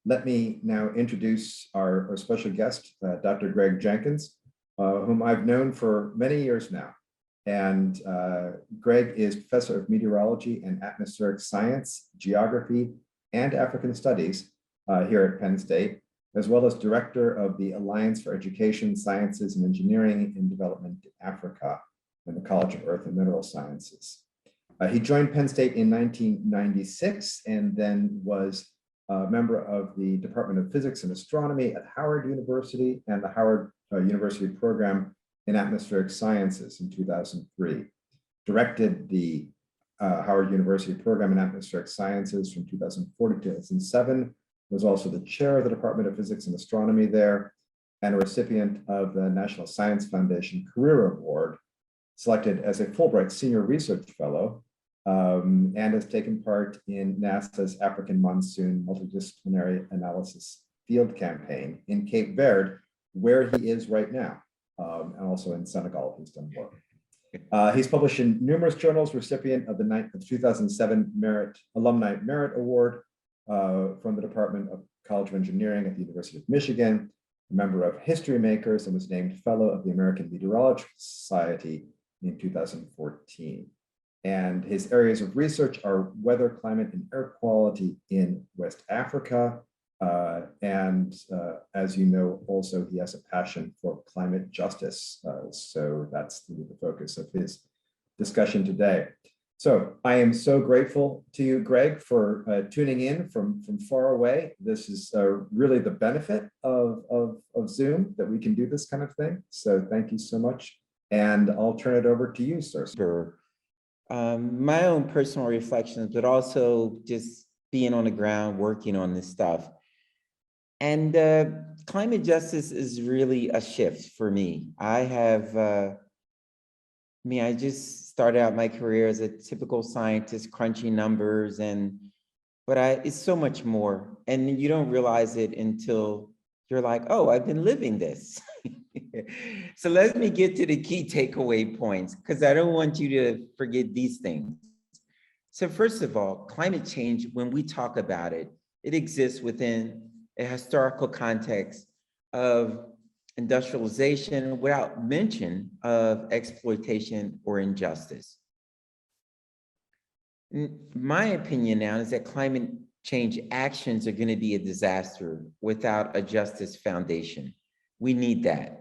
Let me now introduce our special guest, Dr. Greg Jenkins, whom I've known for many years now. And Greg is professor of meteorology and atmospheric science, geography, and African studies here at Penn State, as well as director of the Alliance for Education, Sciences, and Engineering in Development in Africa in the College of Earth and Mineral Sciences. He joined Penn State in 1996 and then was a member of the Department of Physics and Astronomy at Howard University and the Howard University Program in Atmospheric Sciences in 2003. Directed the Howard University Program in Atmospheric Sciences from 2004 to 2007, was also the chair of the Department of Physics and Astronomy there, and a recipient of the National Science Foundation Career Award, selected as a Fulbright Senior Research Fellow, and has taken part in NASA's African Monsoon Multidisciplinary Analysis Field Campaign in Cape Verde, where he is right now, and also in Senegal, he's done work. He's published in numerous journals, recipient of the 2007 Alumni Merit Award from the Department of College of Engineering at the University of Michigan, a member of History Makers, and was named Fellow of the American Meteorological Society in 2014. And his areas of research are weather, climate, and air quality in West Africa. As you know, also he has a passion for climate justice. So that's the focus of his discussion today. So I am so grateful to you, Greg, for tuning in from far away. This is really the benefit of Zoom, that we can do this kind of thing. So thank you so much. And I'll turn it over to you, sir. Sure. My own personal reflections, but also just being on the ground, working on this stuff. And climate justice is really a shift for me. I just started out my career as a typical scientist, crunching numbers, but it's so much more. And you don't realize it until you're like, oh, I've been living this. So let me get to the key takeaway points, because I don't want you to forget these things. So first of all, climate change, when we talk about it, it exists within a historical context of industrialization without mention of exploitation or injustice. My opinion now is that climate change actions are going to be a disaster without a justice foundation. We need that.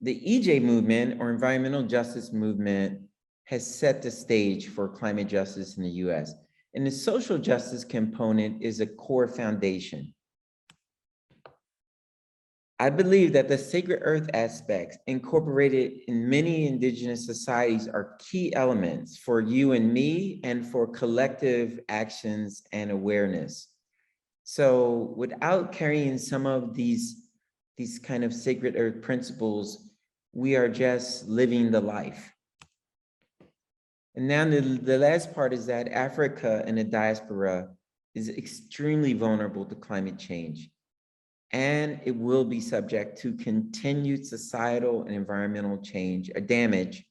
The EJ movement, or environmental justice movement, has set the stage for climate justice in the US. And the social justice component is a core foundation. I believe that the sacred earth aspects incorporated in many indigenous societies are key elements for you and me and for collective actions and awareness. So without carrying some of these kind of sacred earth principles, we are just living the life. And now the last part is that Africa and the diaspora is extremely vulnerable to climate change, and it will be subject to continued societal and environmental change or damage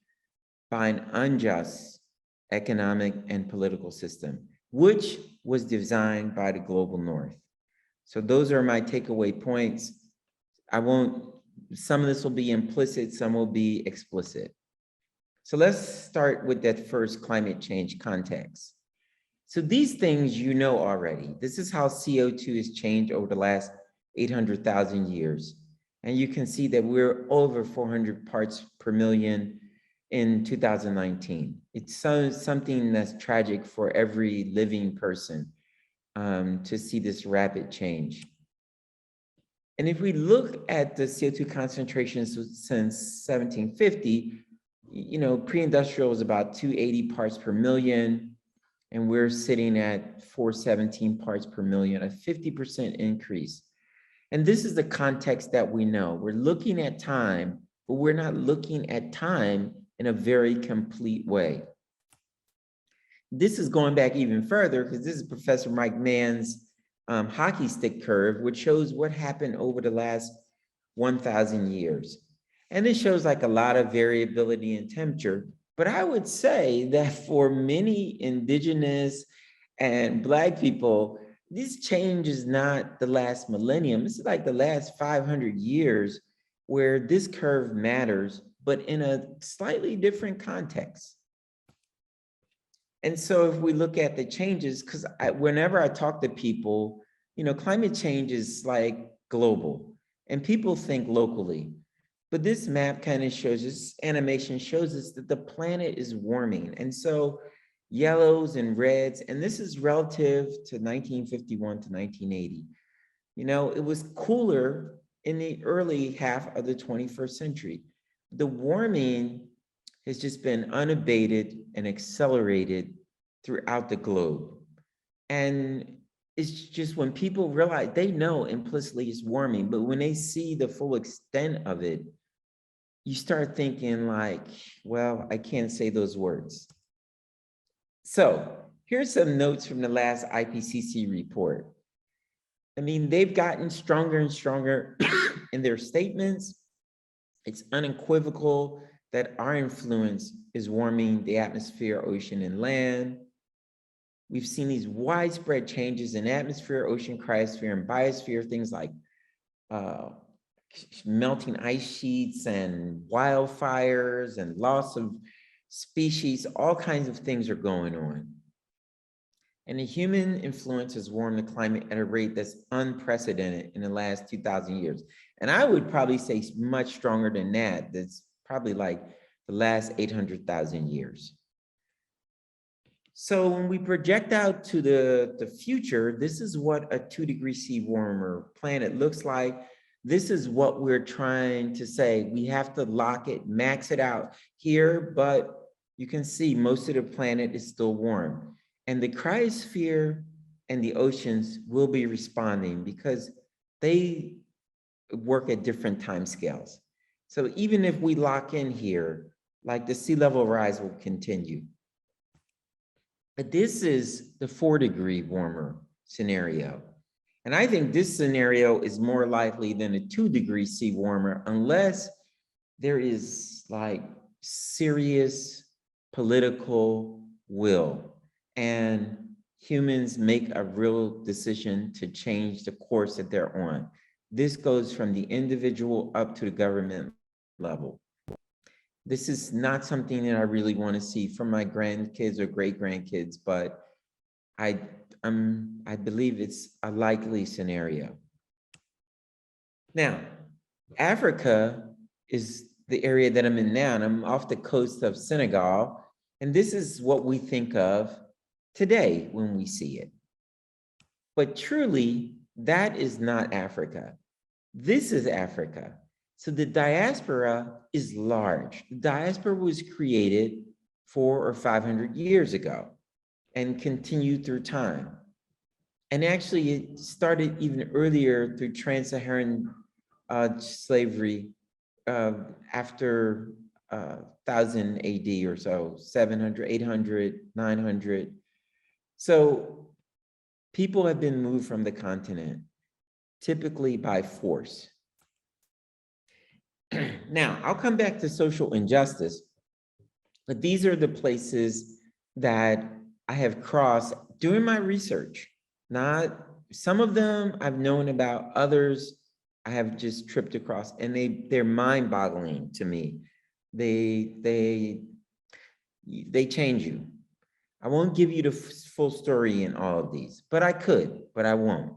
by an unjust economic and political system, which was designed by the global north. So those are my takeaway points. Some of this will be implicit, some will be explicit. So let's start with that first climate change context. So these things you know already. This is how CO2 has changed over the last 800,000 years. And you can see that we're over 400 parts per million in 2019. It's something that's tragic for every living person to see this rapid change. And if we look at the CO2 concentrations since 1750, pre-industrial was about 280 parts per million, and we're sitting at 417 parts per million, a 50% increase. And this is the context that we know. We're looking at time, but we're not looking at time in a very complete way. This is going back even further, because this is Professor Mike Mann's hockey stick curve, which shows what happened over the last 1,000 years. And it shows like a lot of variability in temperature. But I would say that for many indigenous and Black people, this change is not the last millennium. This is like the last 500 years where this curve matters, but in a slightly different context. And so if we look at the changes, because whenever I talk to people, you know, climate change is like global and people think locally. But this map kind of shows us, animation shows us that the planet is warming. And so yellows and reds, and this is relative to 1951 to 1980. You know, it was cooler in the early half of the 21st century. The warming has just been unabated and accelerated throughout the globe. And it's just when people realize, they know implicitly it's warming, but when they see the full extent of it, you start thinking like, well, I can't say those words. So here's some notes from the last IPCC report. I mean, they've gotten stronger and stronger in their statements. It's unequivocal that our influence is warming the atmosphere, ocean, and land. We've seen these widespread changes in atmosphere, ocean, cryosphere, and biosphere, things like melting ice sheets and wildfires and loss of species, all kinds of things are going on. And the human influence has warmed the climate at a rate that's unprecedented in the last 2,000 years. And I would probably say much stronger than that. That's probably like the last 800,000 years. So when we project out to the future, this is what a 2°C warmer planet looks like. This is what we're trying to say. We have to lock it, max it out here, but you can see most of the planet is still warm. And the cryosphere and the oceans will be responding because they work at different time scales. So even if we lock in here, like the sea level rise will continue. But this is the 4° warmer scenario. And I think this scenario is more likely than a 2°C warmer unless there is like serious political will and humans make a real decision to change the course that they're on. This goes from the individual up to the government level. This is not something that I really want to see from my grandkids or great grandkids, but I believe it's a likely scenario. Now, Africa is the area that I'm in now, and I'm off the coast of Senegal, and this is what we think of today when we see it. But truly, that is not Africa. This is Africa. So the diaspora is large. The diaspora was created 400 or 500 years ago and continued through time. And actually it started even earlier through trans-Saharan slavery after 1000 AD or so, 700, 800, 900. So people have been moved from the continent, typically by force. Now, I'll come back to social injustice, but these are the places that I have crossed during my research. Not some of them I've known about, others I have just tripped across, and they're mind-boggling to me. They change you. I won't give you the full story in all of these, but I could, but I won't.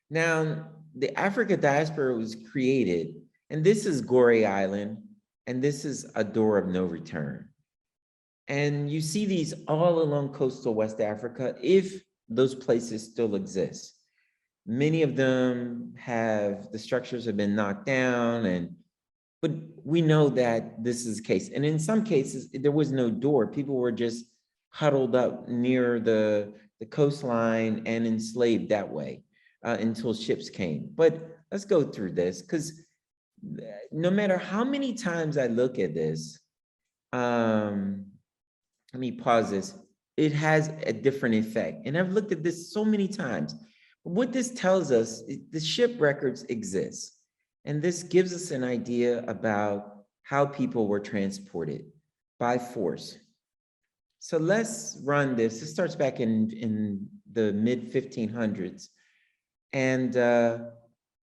Now, the Africa diaspora was created, and this is Gorée Island, and this is a door of no return. And you see these all along coastal West Africa, if those places still exist. Many of them the structures have been knocked down, but we know that this is the case. And in some cases, there was no door. People were just huddled up near the coastline and enslaved that way until ships came. But let's go through this, because no matter how many times I look at this, let me pause this, it has a different effect. And I've looked at this so many times. What this tells us, the ship records exist. And this gives us an idea about how people were transported by force. So let's run this. This starts back in the mid 1500s. And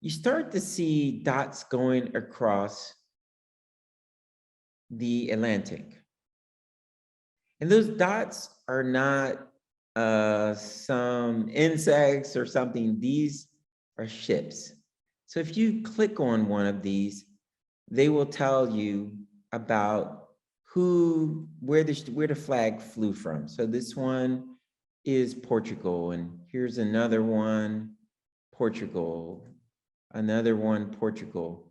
you start to see dots going across the Atlantic. And those dots are not some insects or something. These are ships. So if you click on one of these, they will tell you about where the flag flew from. So this one is Portugal, and here's another one, Portugal, another one, Portugal.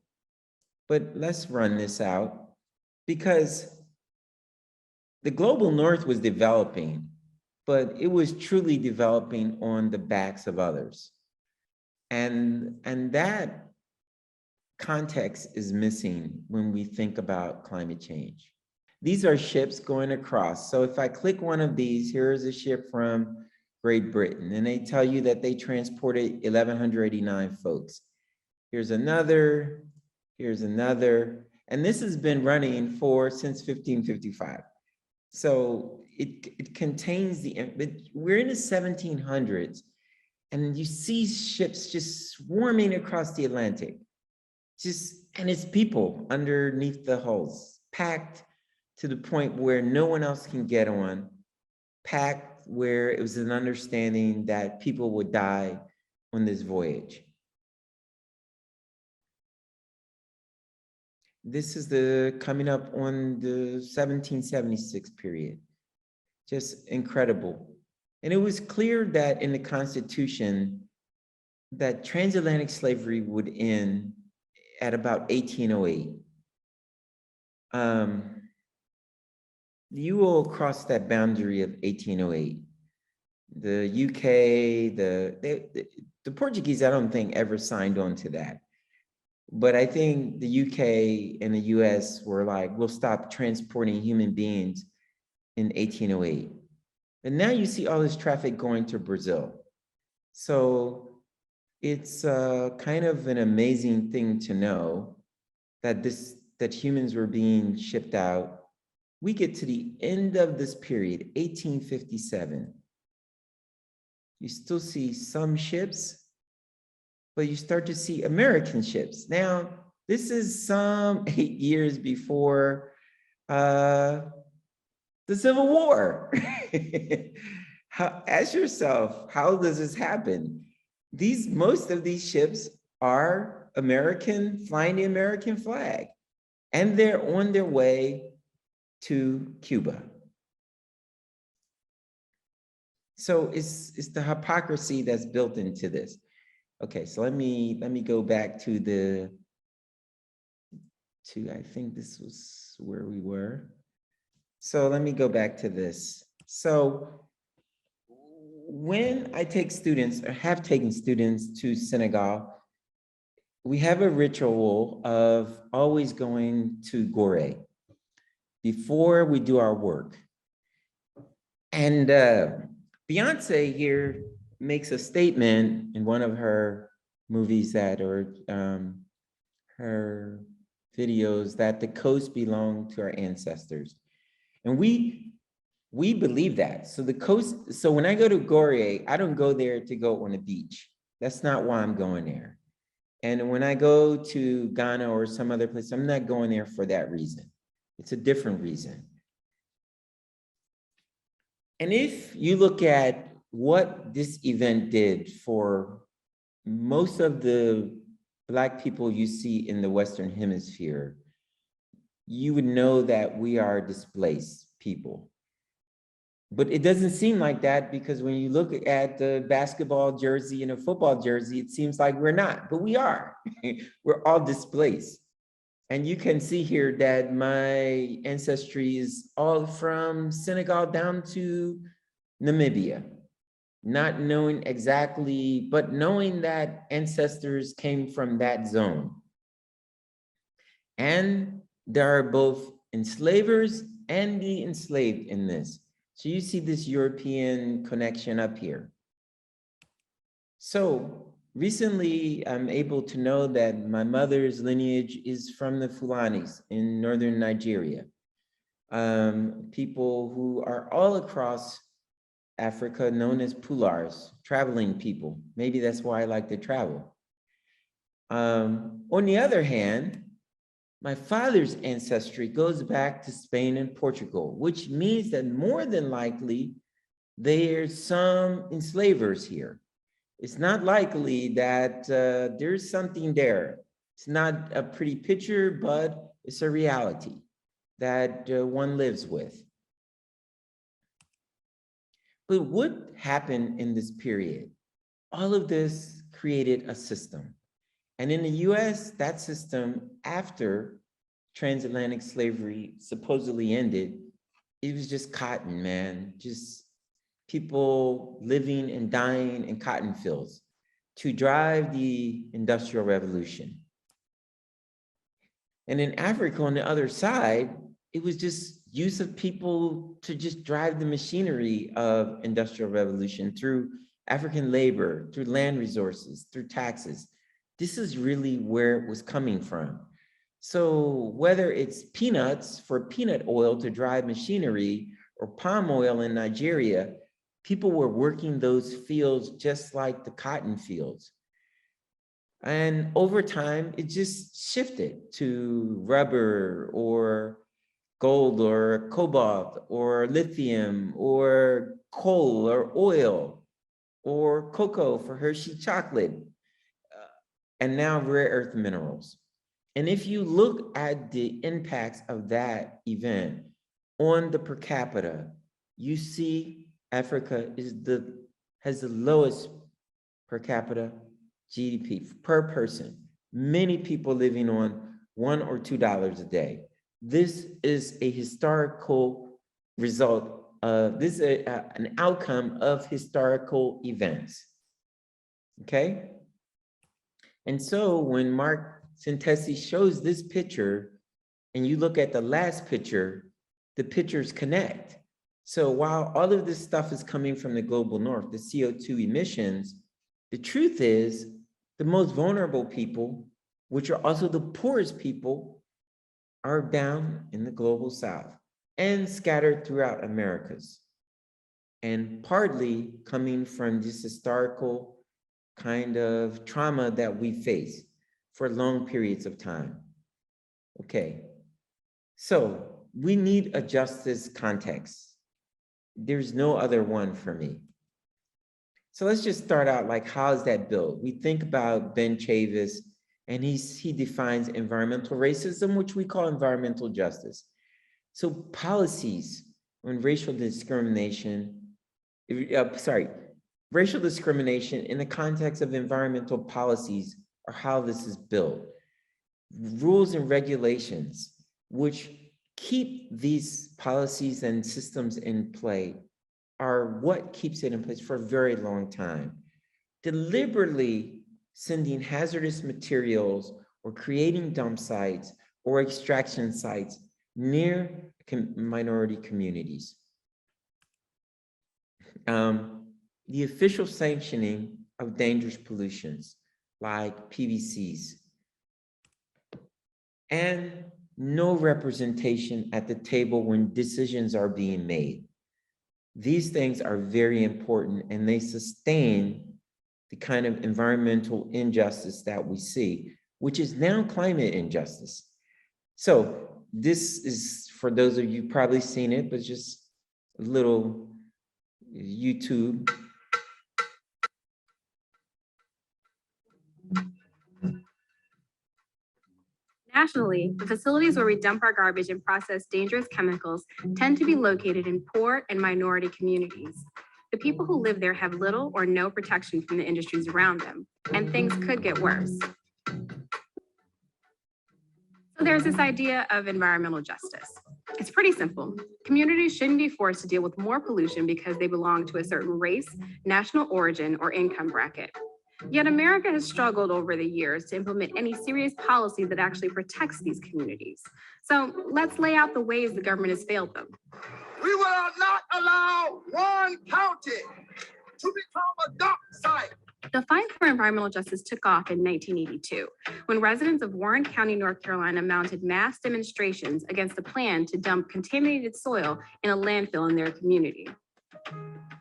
But let's run this out, because the global north was developing, but it was truly developing on the backs of others. And that context is missing when we think about climate change. These are ships going across. So if I click one of these, here's a ship from Great Britain, and they tell you that they transported 1,189 folks. Here's another, and this has been running since 1555. So it contains we're in the 1700s, and you see ships just swarming across the Atlantic, and it's people underneath the hulls, packed to the point where no one else can get on, packed where it was an understanding that people would die on this voyage. This is coming up on the 1776 period. Just incredible. And it was clear that in the Constitution that transatlantic slavery would end at about 1808. You will cross that boundary of 1808. The UK, the Portuguese, I don't think ever signed on to that. But I think the UK and the US were like, we'll stop transporting human beings in 1808. And now you see all this traffic going to Brazil. So it's kind of an amazing thing to know that humans were being shipped out. We get to the end of this period, 1857. You still see some ships, but you start to see American ships. Now, this is some 8 years before the Civil War. Ask yourself, how does this happen? Most of these ships are American, flying the American flag, and they're on their way to Cuba. So it's the hypocrisy that's built into this. Okay, so let me go back to I think this was where we were. So let me go back to this. So when I take students, or have taken students to Senegal, we have a ritual of always going to Gorée before we do our work. And Beyonce here makes a statement in one of her movies or her videos that the coast belonged to our ancestors. And we believe that. So the coast, so when I go to Gorée, I don't go there to go on the beach. That's not why I'm going there. And when I go to Ghana or some other place, I'm not going there for that reason. It's a different reason. And if you look at what this event did for most of the Black people you see in the Western Hemisphere, you would know that we are displaced people. But it doesn't seem like that, because when you look at the basketball jersey and a football jersey, it seems like we're not, but we are. We're all displaced. And you can see here that my ancestry is all from Senegal down to Namibia, not knowing exactly, but knowing that ancestors came from that zone. And there are both enslavers and the enslaved in this. So you see this European connection up here. So recently, I'm able to know that my mother's lineage is from the Fulanis in northern Nigeria. people who are all across Africa, known as Pulars, traveling people. Maybe that's why I like to travel. On the other hand, my father's ancestry goes back to Spain and Portugal, which means that more than likely there's some enslavers here. It's not likely that there's something there. It's not a pretty picture, but it's a reality that one lives with. But what happened in this period? All of this created a system. And in the US, that system, after transatlantic slavery supposedly ended, it was just cotton, man. Just people living and dying in cotton fields to drive the Industrial Revolution. And in Africa, on the other side, it was just use of people to just drive the machinery of Industrial Revolution through African labor, through land resources, through taxes. This is really where it was coming from. So whether it's peanuts for peanut oil to drive machinery or palm oil in Nigeria, people were working those fields just like the cotton fields. And over time, it just shifted to rubber or gold or cobalt or lithium or coal or oil or cocoa for Hershey chocolate, and now rare earth minerals. And if you look at the impacts of that event on the per capita, you see Africa has the lowest per capita GDP per person. Many people living on $1 or $2 a day. This is a historical result of, this is an outcome of historical events, okay? And so when Mark Sintesi shows this picture, and you look at the last picture, the pictures connect. So while all of this stuff is coming from the global north, the CO2 emissions, the truth is the most vulnerable people, which are also the poorest people, are down in the global south and scattered throughout Americas, and partly coming from this historical kind of trauma that we face for long periods of time. Okay, so we need a justice context. There's no other one for me. So let's just start out like, how is that built? We think about Ben Chavis, and he defines environmental racism, which we call environmental justice. So policies on racial discrimination, racial discrimination in the context of environmental policies are how this is built. Rules and regulations, which keep these policies and systems in play, are what keeps it in place for a very long time. Deliberately sending hazardous materials or creating dump sites or extraction sites near minority communities. The official sanctioning of dangerous pollutions like PVCs, and no representation at the table when decisions are being made. These things are very important, and they sustain the kind of environmental injustice that we see, which is now climate injustice. So this is, for those of you probably seen it, but just a little YouTube. Nationally, the facilities where we dump our garbage and process dangerous chemicals tend to be located in poor and minority communities. The people who live there have little or no protection from the industries around them, and things could get worse. So there's this idea of environmental justice. It's pretty simple. Communities shouldn't be forced to deal with more pollution because they belong to a certain race, national origin, or income bracket. Yet America has struggled over the years to implement any serious policy that actually protects these communities. So let's lay out the ways the government has failed them. We will not allow one county to become a dump site The fight for environmental justice took off in 1982 when residents of Warren County, North Carolina mounted mass demonstrations against a plan to dump contaminated soil in a landfill in their community.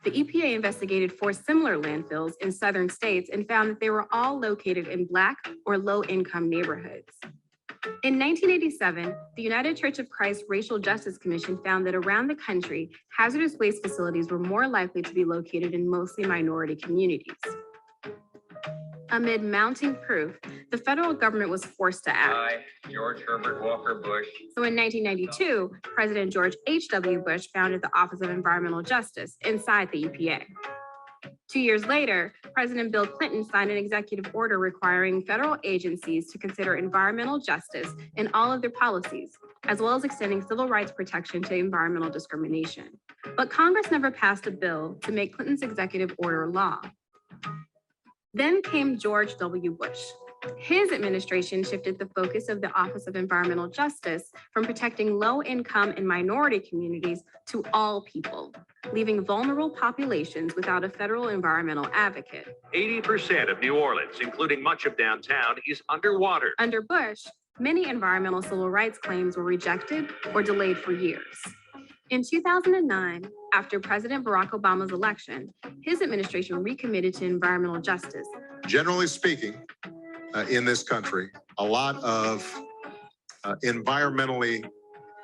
The EPA investigated 4 similar landfills in southern states and found that they were all located in Black or low-income neighborhoods. In 1987, the United Church of Christ Racial Justice Commission found that around the country, hazardous waste facilities were more likely to be located in mostly minority communities. Amid mounting proof, the federal government was forced to act. I, George Herbert Walker Bush. So in 1992, President George H.W. Bush founded the Office of Environmental Justice inside the EPA. 2 years later, President Bill Clinton signed an executive order requiring federal agencies to consider environmental justice in all of their policies, as well as extending civil rights protection to environmental discrimination. But Congress never passed a bill to make Clinton's executive order law. Then came George W. Bush. His administration shifted the focus of the Office of Environmental Justice from protecting low-income and minority communities to all people, leaving vulnerable populations without a federal environmental advocate. 80% of New Orleans, including much of downtown, is underwater. Under Bush, many environmental civil rights claims were rejected or delayed for years. In 2009, after President Barack Obama's election, his administration recommitted to environmental justice. Generally speaking, in this country, a lot of environmentally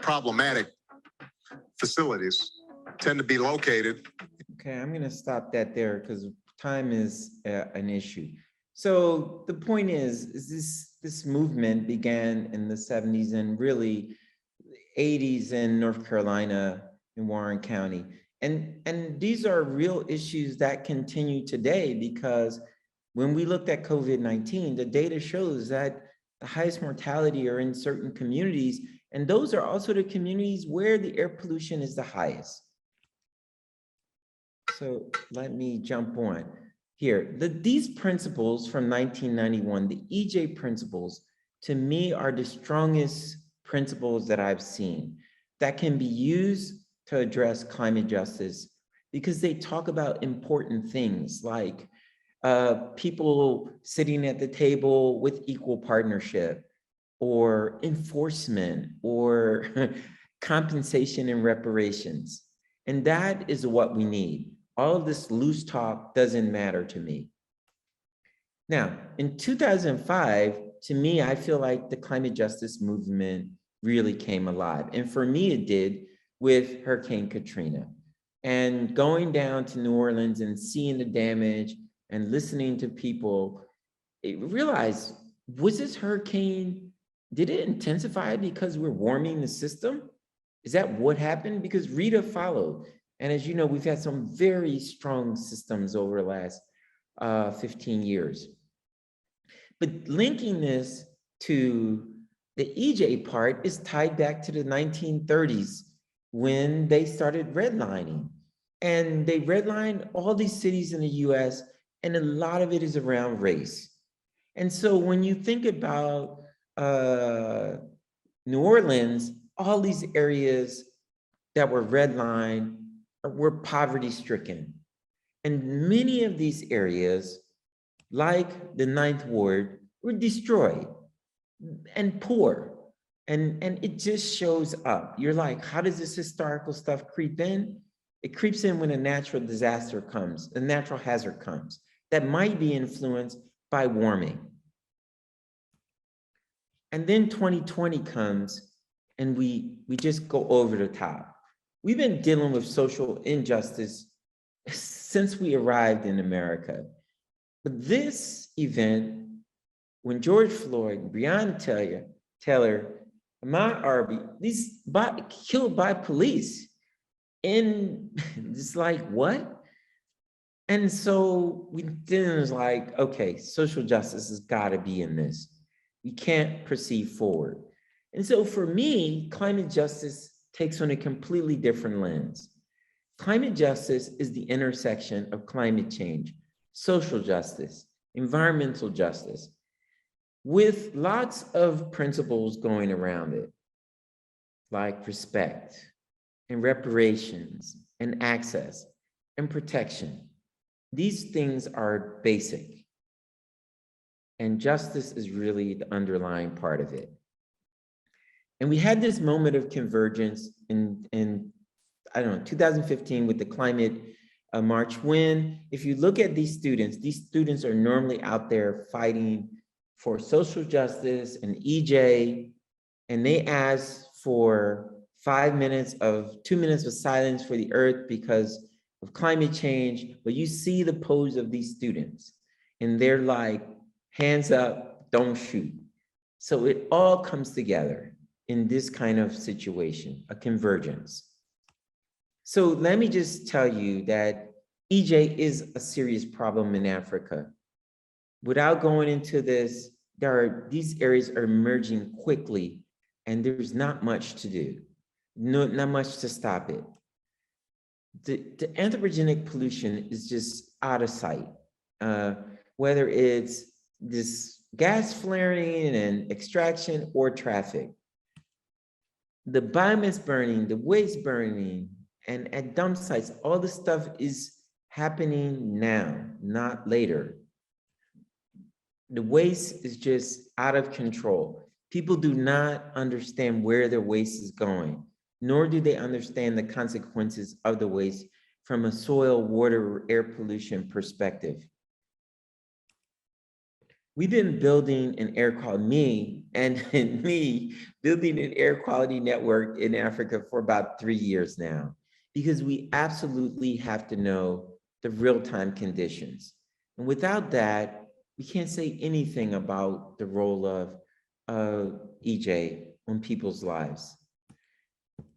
problematic facilities tend to be located. Okay, I'm gonna stop that there because time is an issue. So the point is this movement began in the 70s and really 80s in North Carolina in Warren County. And these are real issues that continue today because when we looked at COVID-19, the data shows that the highest mortality are in certain communities, and those are also the communities where the air pollution is the highest. So let me jump on here. These principles from 1991, the EJ principles, to me are the strongest principles that I've seen that can be used to address climate justice because they talk about important things like people sitting at the table with equal partnership or enforcement or compensation and reparations. And that is what we need. All of this loose talk doesn't matter to me. Now, in 2005, to me, I feel like the climate justice movement really came alive. And for me, it did with Hurricane Katrina. And going down to New Orleans and seeing the damage and listening to people, realized, was this hurricane, did it intensify because we're warming the system? Is that what happened? Because Rita followed. And as you know, we've had some very strong systems over the last 15 years. But linking this to the EJ part is tied back to the 1930s when they started redlining. And they redlined all these cities in the US, and a lot of it is around race. And so when you think about New Orleans, all these areas that were redlined were poverty stricken. And many of these areas, like the 9th Ward, were destroyed and poor. And it just shows up. You're like, how does this historical stuff creep in? It creeps in when a natural disaster comes, a natural hazard comes that might be influenced by warming. And then 2020 comes and we just go over the top. We've been dealing with social injustice since we arrived in America. But this event, when George Floyd, Breonna Taylor, Ahmaud Arbery, these killed by police, and it's like, what? And so then it was like, okay, social justice has got to be in this. We can't proceed forward. And so for me, climate justice takes on a completely different lens. Climate justice is the intersection of climate change, social justice, environmental justice, with lots of principles going around it, like respect and reparations and access and protection. These things are basic. And justice is really the underlying part of it. And we had this moment of convergence in I don't know, 2015 with the climate march, when if you look at these students are normally out there fighting for social justice and EJ, and they ask for 2 minutes of silence for the earth because of climate change. But you see the pose of these students and they're like, hands up, don't shoot. So it all comes together in this kind of situation, a convergence. So let me just tell you that EJ is a serious problem in Africa. Without going into this, these areas are emerging quickly and there's not much to do, not much to stop it. The anthropogenic pollution is just out of sight, whether it's this gas flaring and extraction or traffic. The biomass burning, the waste burning, and at dump sites, all this stuff is happening now, not later. The waste is just out of control. People do not understand where their waste is going, nor do they understand the consequences of the waste from a soil, water, or air pollution perspective. We've been building an air quality, building an air quality network in Africa for about 3 years now, because we absolutely have to know the real-time conditions. And without that, we can't say anything about the role of EJ on people's lives.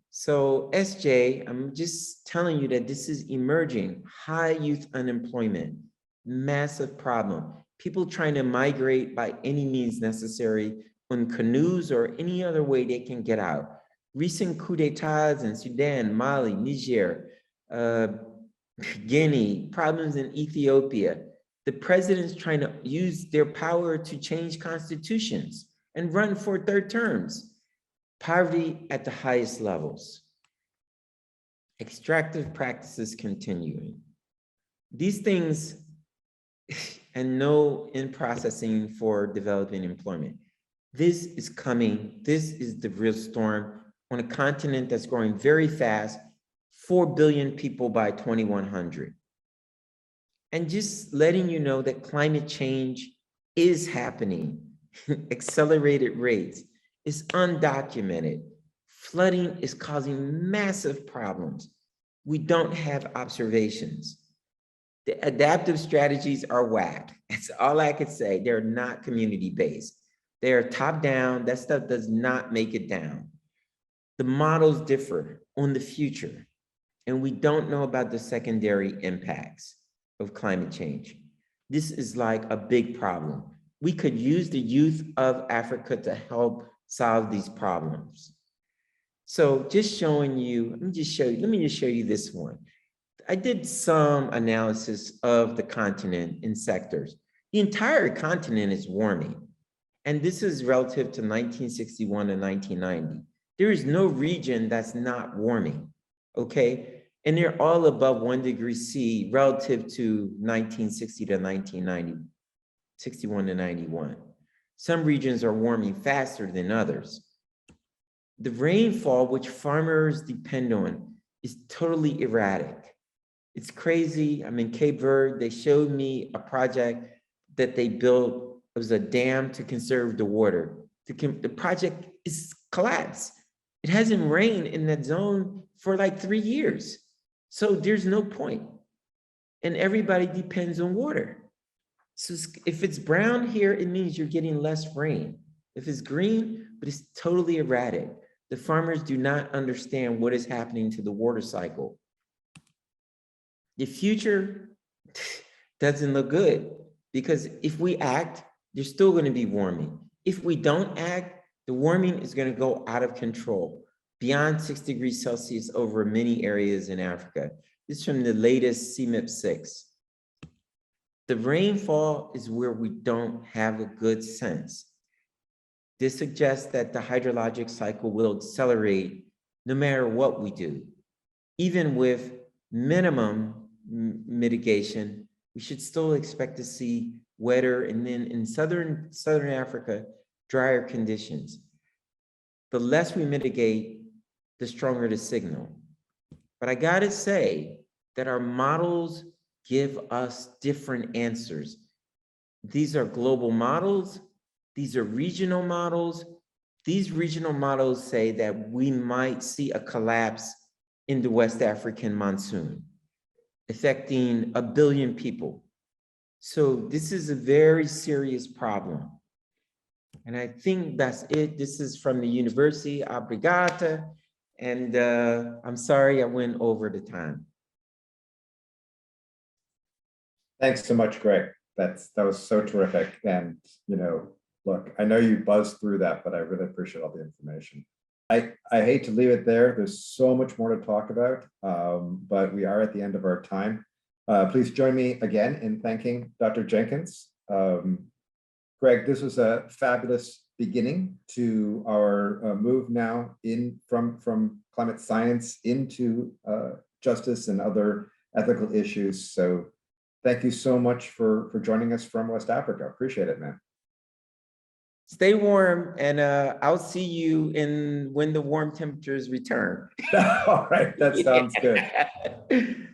So SJ, I'm just telling you that this is emerging. High youth unemployment, massive problem. People trying to migrate by any means necessary on canoes or any other way they can get out. Recent coups d'etats in Sudan, Mali, Niger, Guinea, problems in Ethiopia. The president's trying to use their power to change constitutions and run for third terms. Poverty at the highest levels. Extractive practices continuing. These things and no in-processing for developing employment. This is coming. This is the real storm on a continent that's growing very fast, 4 billion people by 2100. And just letting you know that climate change is happening, accelerated rates, is undocumented. Flooding is causing massive problems. We don't have observations. The adaptive strategies are whack. That's all I could say. They're not community-based. They're top-down. That stuff does not make it down. The models differ on the future, and we don't know about the secondary impacts of climate change. This is like a big problem. We could use the youth of Africa to help solve these problems. So just showing you, let me just show you this one. I did some analysis of the continent in sectors. The entire continent is warming. And this is relative to 1961 and 1990. There is no region that's not warming, okay? And they're all above 1 degree C relative to 1960 to 1990, 61 to 91. Some regions are warming faster than others. The rainfall, which farmers depend on, is totally erratic. It's crazy. I'm in Cape Verde. They showed me a project that they built. It was a dam to conserve the water. The project is collapsed. It hasn't rained in that zone for like 3 years. So there's no point. And everybody depends on water. So if it's brown here, it means you're getting less rain. If it's green, but it's totally erratic. The farmers do not understand what is happening to the water cycle. The future doesn't look good, because if we act, there's still going to be warming. If we don't act, the warming is going to go out of control beyond 6 degrees Celsius over many areas in Africa. This is from the latest CMIP6. The rainfall is where we don't have a good sense. This suggests that the hydrologic cycle will accelerate no matter what we do, even with minimum mitigation. we should still expect to see wetter, and then in southern Africa, drier conditions. The less we mitigate, the stronger the signal. But I gotta say that our models give us different answers. These are global models. These are regional models. These regional models say that we might see a collapse in the West African monsoon, affecting 1 billion people. So this is a very serious problem. And I think that's it. This is from the University. Obrigada. And I'm sorry I went over the time. Thanks so much, Greg. That was so terrific. And, look, I know you buzzed through that, but I really appreciate all the information. I hate to leave it there. There's so much more to talk about, but we are at the end of our time. Please join me again in thanking Dr. Jenkins. Greg, this was a fabulous beginning to our move now from climate science into justice and other ethical issues. So thank you so much for joining us from West Africa. Appreciate it, man. Stay warm, and I'll see you when the warm temperatures return. All right, that sounds good.